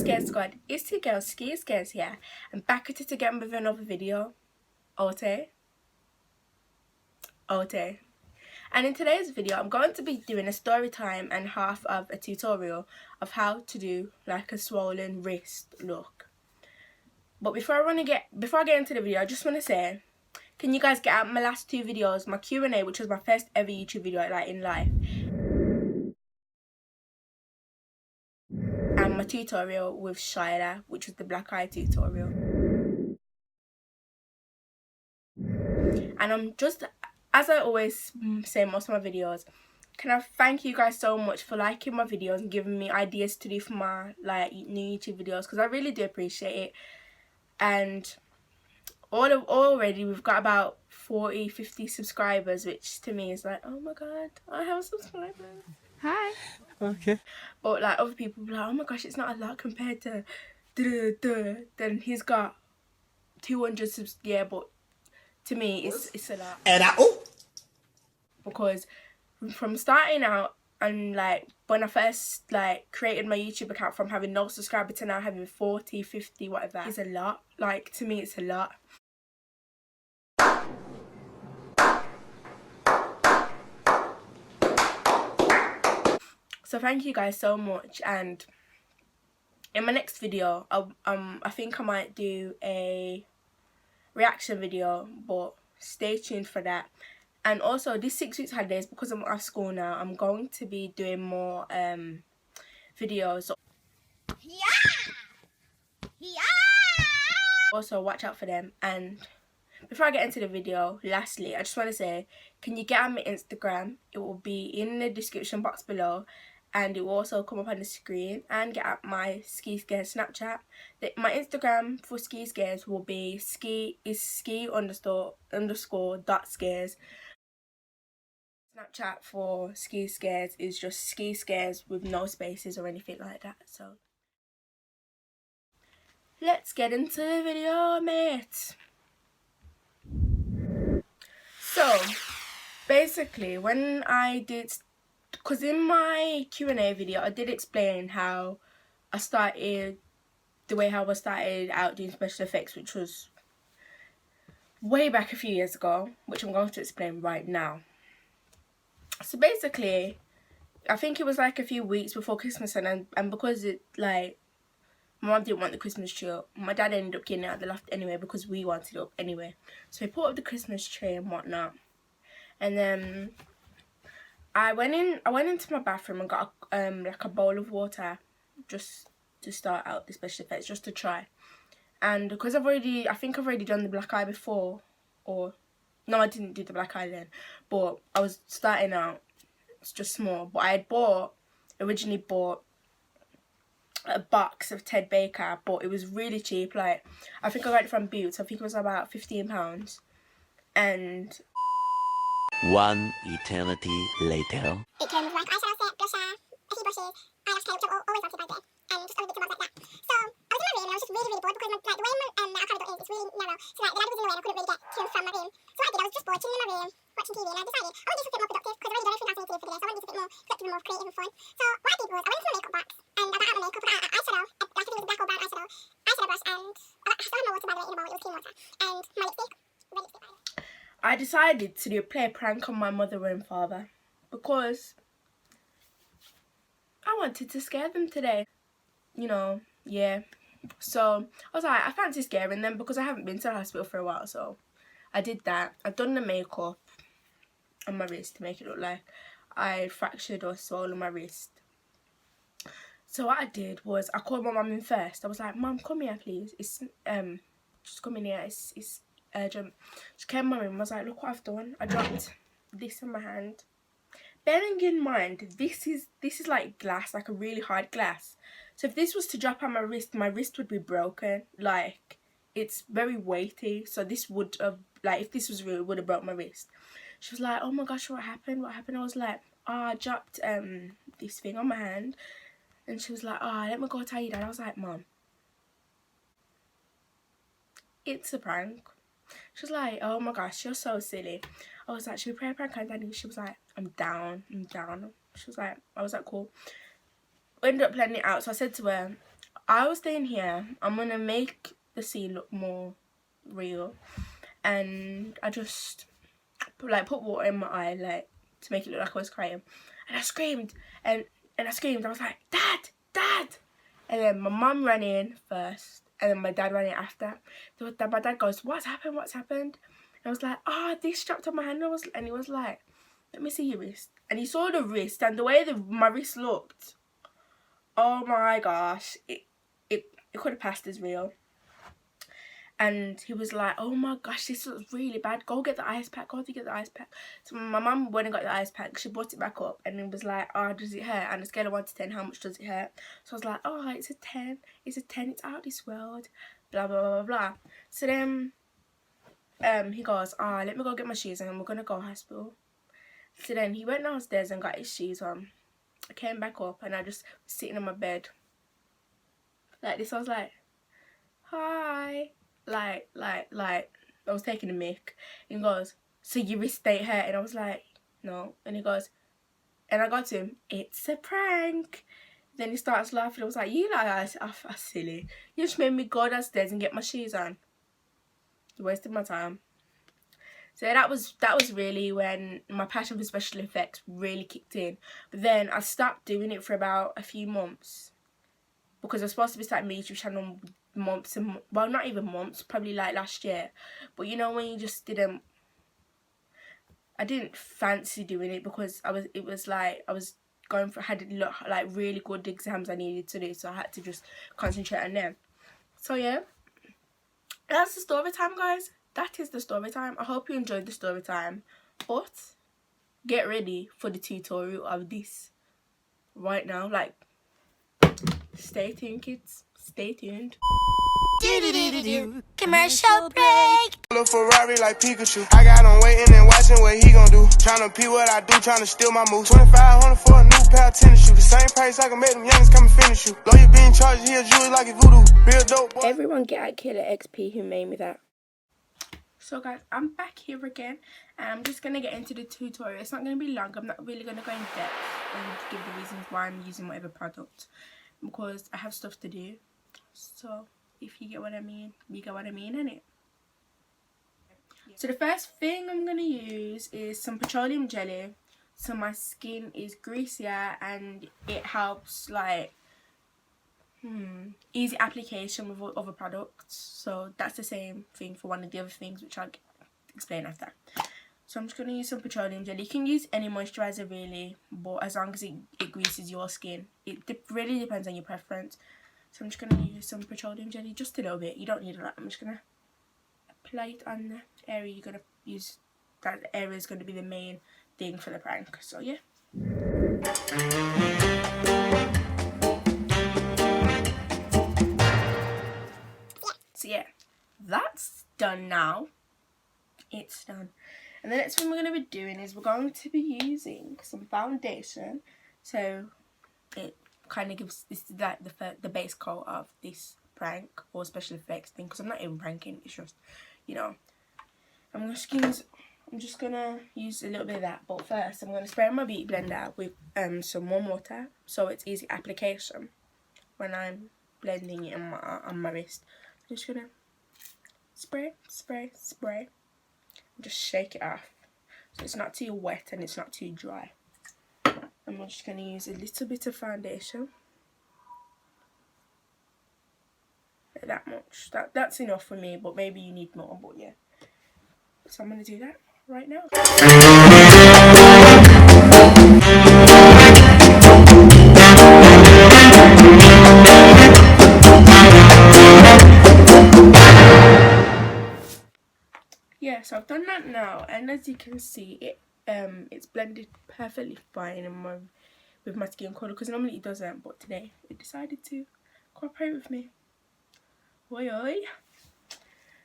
Skiscares squad, it's your girl STORYTIME here. I'm back at it again with another video. Ote. And in today's video I'm going to be doing a story time and half of a tutorial of how to do like a swollen wrist look. But before I get into the video, I just want to say, can you guys get out my last two videos, my Q&A, which was my first ever YouTube video like in life, and my tutorial with Shyla, which was the black eye tutorial. And I'm just, as I always say in most of my videos, can I thank you guys so much for liking my videos and giving me ideas to do for my like new YouTube videos, because I really do appreciate it. And already we've got about 40-50 subscribers, which to me is like, oh my god, I have subscribers. Hi. Okay. But like other people be like, oh my gosh, it's not a lot compared to then he's got 200 subs. Yeah, but to me it's a lot. And because from starting out and like when I first like created my YouTube account, from having no subscribers to now having 40, 50, whatever, is a lot. Like to me it's a lot. So thank you guys so much, and in my next video I think I might do a reaction video, but stay tuned for that. And also this 6 weeks holidays, because I'm off school now, I'm going to be doing more videos. Also watch out for them. And before I get into the video, lastly I just want to say, can you get on my Instagram? It will be in the description box below, and it will also come up on the screen. And get at my skiscares Snapchat. My Instagram for skiscares will be ski__.scares. Snapchat for skiscares is just skiscares with no spaces or anything like that. So let's get into the video, mate. So basically, when I did, because in my Q&A video I did explain how I started out doing special effects, which was way back a few years ago, which I'm going to explain right now. So basically, I think it was like a few weeks before Christmas, and because it like my mum didn't want the Christmas tree up, my dad ended up getting it out of the loft anyway because we wanted it up anyway. So he put up the Christmas tree and whatnot, and then I went into my bathroom and got like a bowl of water just to start out the special effects, just to try. And because I think I've already done the black eye before, or no, I didn't do the black eye then, but I was starting out. It's just small, but I had originally bought a box of Ted Baker, but it was really cheap. Like I think I got it from Boots. I think it was about £15, and one eternity later. It came with like eyeshadow set, blusher, a few brushes, eyelash tape, which I've always wanted by day, and just other bits and bobs like that. So I was in my room and I was just really bored because like the way my avocado is, it's really narrow. So like the light was in the way and I couldn't really get to and from my room. So what I did, I was just bored chilling in my room watching TV, and I decided I want to do something more productive because I've already done everything else I need to do for the day. So I want to do something more productive and more creative and fun. So what I did was I went into my makeup box and I got out my makeup, I got eyeshadow, like it was a black or brown eyeshadow brush, and I still had no water by the way in the bowl. It was clean water, and my lipstick, red lipstick by the way. I decided to play a prank on my mother and father because I wanted to scare them today. You know, yeah. So I was like, I fancy scaring them because I haven't been to the hospital for a while. So I did that. I've done the makeup on my wrist to make it look like I fractured or swollen my wrist. So what I did was I called my mum in first. I was like, Mum, come here please. It's just come in here. It's urgent. She came in my room. I was like, look what I've done. I dropped this in my hand. Bearing in mind, this is like glass, like a really hard glass. So if this was to drop on my wrist would be broken. Like it's very weighty. So this would have, like, if this was real, it would have broke my wrist. She was like, oh my gosh, what happened? What happened? I was like, oh, I dropped this thing on my hand. And she was like, oh, let me go tell you that. I was like, Mum, it's a prank. She was like, oh my gosh, you're so silly. I was like, should we play a prank on Daddy? She was like, I'm down. She was like, I was like, cool. We ended up planning it out. So I said to her, I was staying here. I'm going to make the scene look more real. And I just put water in my eye like to make it look like I was crying. And I screamed. And I screamed. I was like, Dad! Dad! And then my mum ran in first. And then my dad ran in after. My dad goes, what's happened? What's happened? And I was like, oh, this dropped on my hand. And he was like, let me see your wrist. And he saw the wrist. And the way my wrist looked, oh my gosh. It could have passed as real. And he was like, oh my gosh, this looks really bad. Go get the ice pack. Go to get the ice pack. So my mum went and got the ice pack. She brought it back up and it was like, oh, does it hurt? And on a scale of 1 to 10, how much does it hurt? So I was like, oh, it's a 10. It's a 10. It's out of this world. Blah, blah, blah, blah, blah. So then he goes, oh, let me go get my shoes and we're going to go to hospital. So then he went downstairs and got his shoes on. I came back up and I just was sitting on my bed. Like this. I was like, hi. Like, I was taking a mic. And he goes, so your wrist ain't hurt? And I was like, no. And he goes, and I got to him, it's a prank. Then he starts laughing. I was like, you like, that's silly. You just made me go downstairs and get my shoes on. You wasted my time. So that was really when my passion for special effects really kicked in. But then I stopped doing it for about a few months. Because I was supposed to be starting my YouTube channel months and, well, not even months, probably like last year. But you know when you just I didn't fancy doing it because I was going for, had like really good exams I needed to do, so I had to just concentrate on them. So yeah, that's the story time, guys. That is the story time. I hope you enjoyed the story time, but get ready for the tutorial of this right now. Like, stay tuned, kids. Stay tuned. Commercial break. Look Ferrari like Pikachu. I got him waiting and watching what he gon' do. Tryna pee what I do, tryna steal my moves. 2,500 for a new pair of tennis shoes. The same price I can make them youngins come and finish you. Lawyer being charged here, jewelry like it's voodoo. Real dope boy. Everyone get at Killerxp who made me that. So guys, I'm back here again and I'm just gonna get into the tutorial. It's not gonna be long. I'm not really gonna go in depth and give the reasons why I'm using whatever product, because I have stuff to do. So if you get what I mean, you get what I mean, innit? So the first thing I'm going to use is some petroleum jelly. So my skin is greasier and it helps like easy application with other products. So that's the same thing for one of the other things, which I'll explain after. So I'm just going to use some petroleum jelly. You can use any moisturizer really, but as long as it greases your skin. It really depends on your preference. So I'm just going to use some petroleum jelly, just a little bit. You don't need a lot. I'm just going to apply it on the area you're going to use. That area is going to be the main thing for the prank. So yeah. So yeah, that's done now. It's done. And the next thing we're going to be doing is we're going to be using some foundation. So it kind of gives this like the base coat of this prank or special effects thing, because I'm not even pranking, it's just, you know, I'm just gonna use a little bit of that. But first I'm gonna spray my beauty blender with some warm water so it's easy application when I'm blending it on my wrist. I'm just gonna spray and just shake it off so it's not too wet and it's not too dry. I'm just going to use a little bit of foundation. That much. That's enough for me, but maybe you need more, but yeah. So I'm going to do that right now. Yeah, so I've done that now, and as you can see, it's blended perfectly fine with my skin colour, because normally it doesn't, but today it decided to cooperate with me. Oi oi.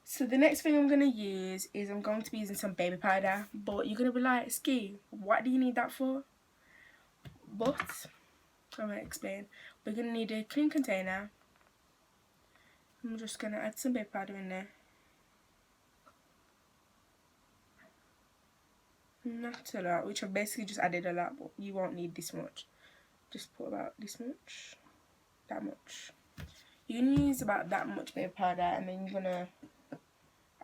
So the next thing I'm going to use is I'm going to be using some baby powder, but you're going to be like, Ski, what do you need that for? But I'm going to explain. We're going to need a clean container. I'm just going to add some baby powder in there. Not a lot, which I've basically just added a lot, but you won't need this much. Just put about this much, that much. You're gonna use about that much baby powder, and then you're gonna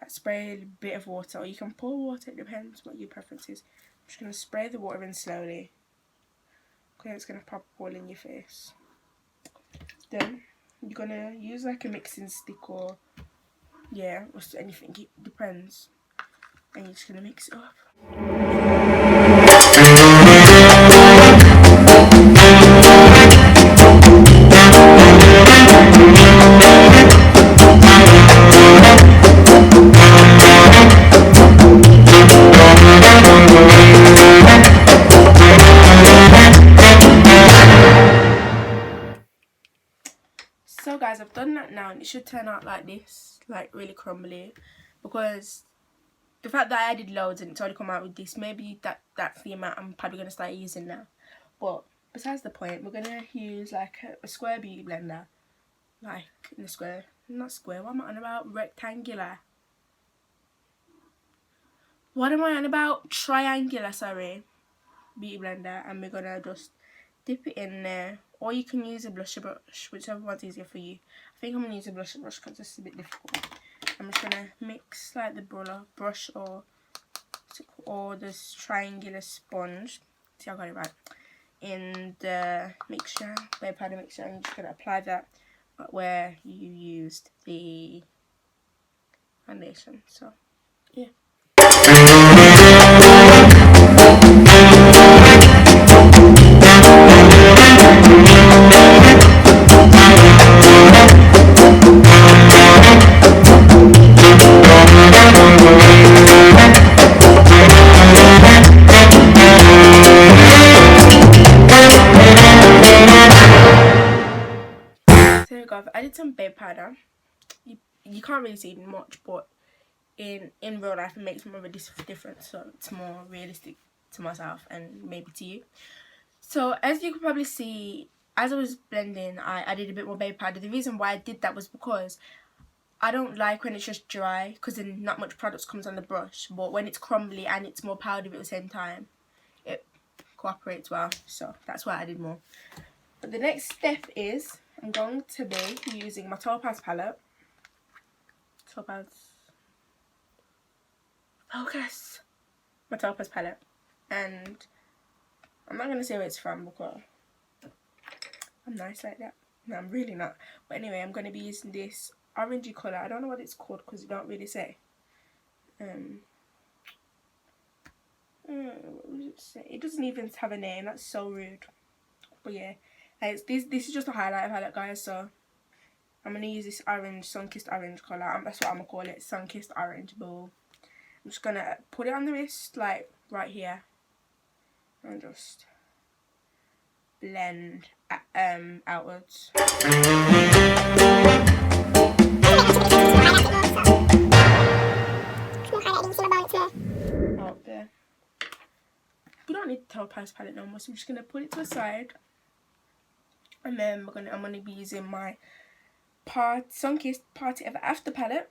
spray a bit of water, or you can pour water, it depends what your preference is. I'm just gonna spray the water in slowly, okay, it's gonna pop all in your face. Then you're gonna use like a mixing stick, or yeah, or anything, it depends, and you're just gonna mix it up. So guys, I've done that now, and it should turn out like this, like really crumbly, because the fact that I added loads and it's already come out with this, maybe that's the amount I'm probably going to start using now. But besides the point, we're going to use like a square beauty blender, like in the square, not square, what am I on about, rectangular, what am I on about, triangular, sorry, beauty blender, and we're going to just dip it in there, or you can use a blusher brush, whichever one's easier for you. I think I'm going to use a blusher brush because it's a bit difficult. I'm just going to mix like the brush or this triangular sponge, see I got it right, in the mixture, baby powder mixture, and you're just going to apply that where you used the foundation, so yeah. I've added some baby powder. You can't really see much, but in real life it makes more of a difference, so it's more realistic to myself and maybe to you. So as you can probably see, as I was blending, I added a bit more baby powder. The reason why I did that was because I don't like when it's just dry, because then not much product comes on the brush, but when it's crumbly and it's more powdery at the same time, it cooperates well, so that's why I added more. But the next step is I'm going to be using my Topaz palette. My Topaz palette. And I'm not going to say where it's from because I'm nice like that. No, I'm really not. But anyway, I'm going to be using this orangey colour. I don't know what it's called because it don't really say. What does it say? It doesn't even have a name. That's so rude. But yeah. This is just a highlighter palette, guys, so I'm going to use this orange, sun-kissed orange colour. That's what I'm going to call it, sun-kissed orange ball. I'm just going to put it on the wrist, like right here, and just blend outwards. Out there. We don't need the Topaz palette no more, so I'm just going to put it to the side. And then I'm gonna be using my sun-kissed Party Ever After palette,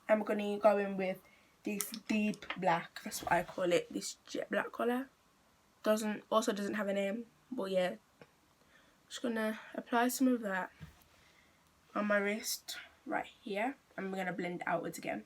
and we're gonna go in with this deep black. That's what I call it. This jet black colour. Doesn't have a name, but yeah. Just gonna apply some of that on my wrist right here, and we're gonna blend it outwards again.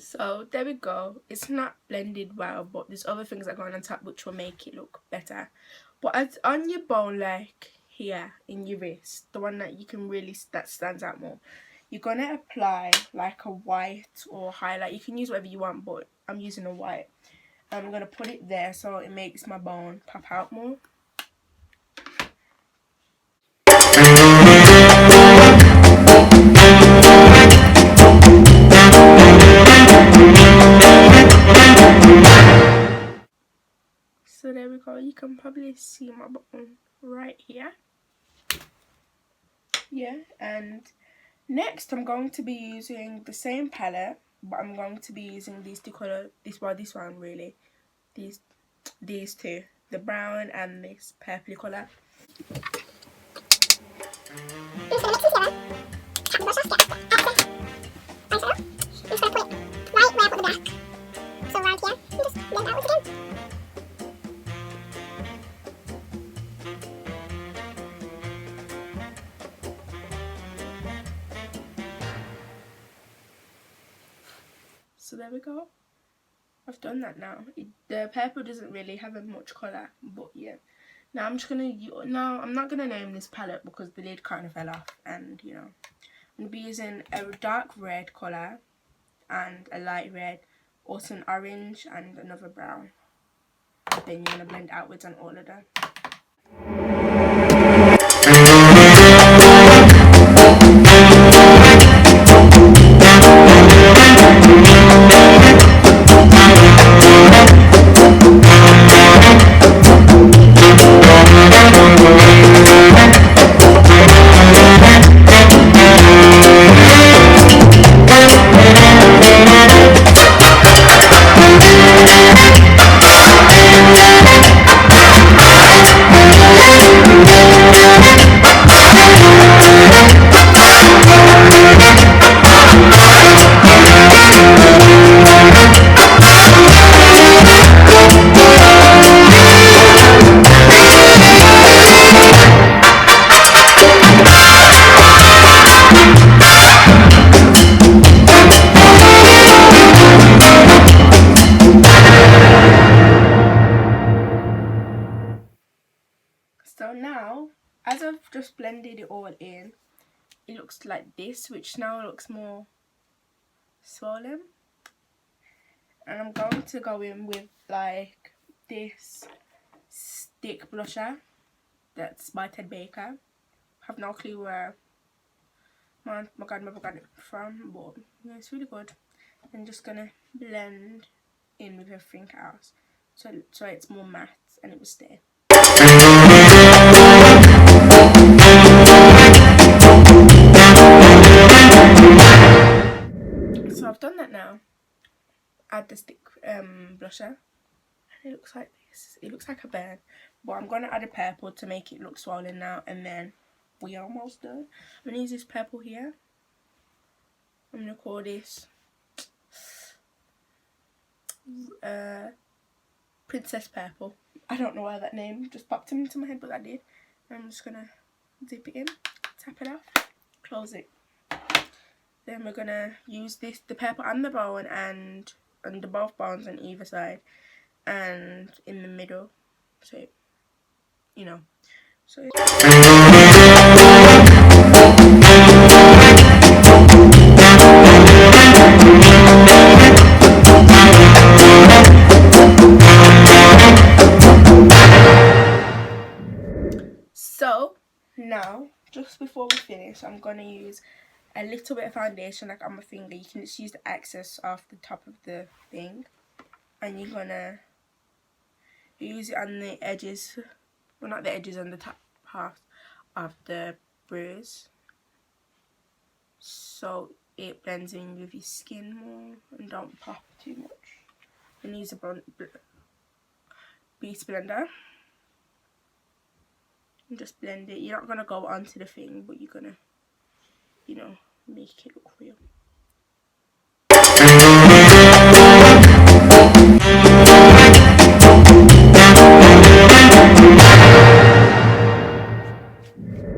So there we go. It's not blended well, but there's other things that go on top which will make it look better. But as on your bone, like here in your wrist, the one that you can really, that stands out more, you're gonna apply like a white or highlight. You can use whatever you want, but I'm using a white. I'm gonna put it there so it makes my bone pop out more. So there we go, you can probably see my bone right here. Yeah, and Next, I'm going to be using the same palette, but I'm going to be using these two colours. This one really. These two, the brown and this purpley colour. So there we go. I've done that now. The purple doesn't really have much colour, but yeah. Now I'm just gonna. No, I'm not gonna name this palette because the lid kind of fell off, and you know, I'm gonna be using a dark red colour and a light red, also an orange and another brown. Then you're gonna blend outwards on all of them. So now, as I've just blended it all in, it looks like this, which now looks more swollen. And I'm going to go in with like this stick blusher that's by Ted Baker. I have no clue where my godmother got it from, but yeah, it's really good. I'm just gonna blend in with everything else so it's more matte and it will stay. So I've done that now. Add the stick blusher, and it looks like this. It looks like a burn, but I'm gonna add a purple to make it look swollen now, and then we're almost done. I'm gonna use this purple here. I'm gonna call this Princess Purple. I don't know why that name just popped into my head, but I did. I'm just gonna dip it in, tap it off, close it. Then we're gonna use the purple and the brown and under both bones on either side and in the middle, so you know. So now, just before we finish, I'm gonna use a little bit of foundation like on my finger. You can just use the excess off the top of the thing, and you're gonna use it on the edges, well not the edges, on the top half of the bruise, so it blends in with your skin more and don't pop too much. And use a beauty blender and just blend it. You're not gonna go onto the thing, but you're gonna, you know, make it look real.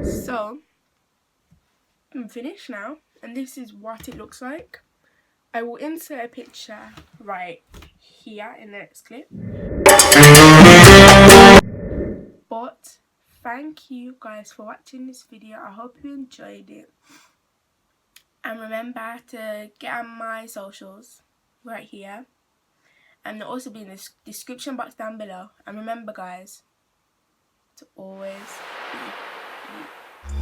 So I'm finished now, and this is what it looks like. I will insert a picture right here in the next clip. But thank you guys for watching this video. I hope you enjoyed it. And remember to get on my socials right here. And they'll also be in the description box down below. And remember guys, to always be you.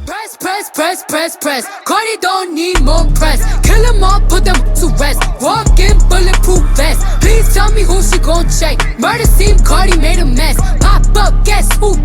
Press, press, press, press, press. Cardi don't need more press. Kill them all, put them to rest. Walk in bulletproof vest. Please tell me who she gon' check. Murder scene, Cardi made a mess. Pop up, guess who?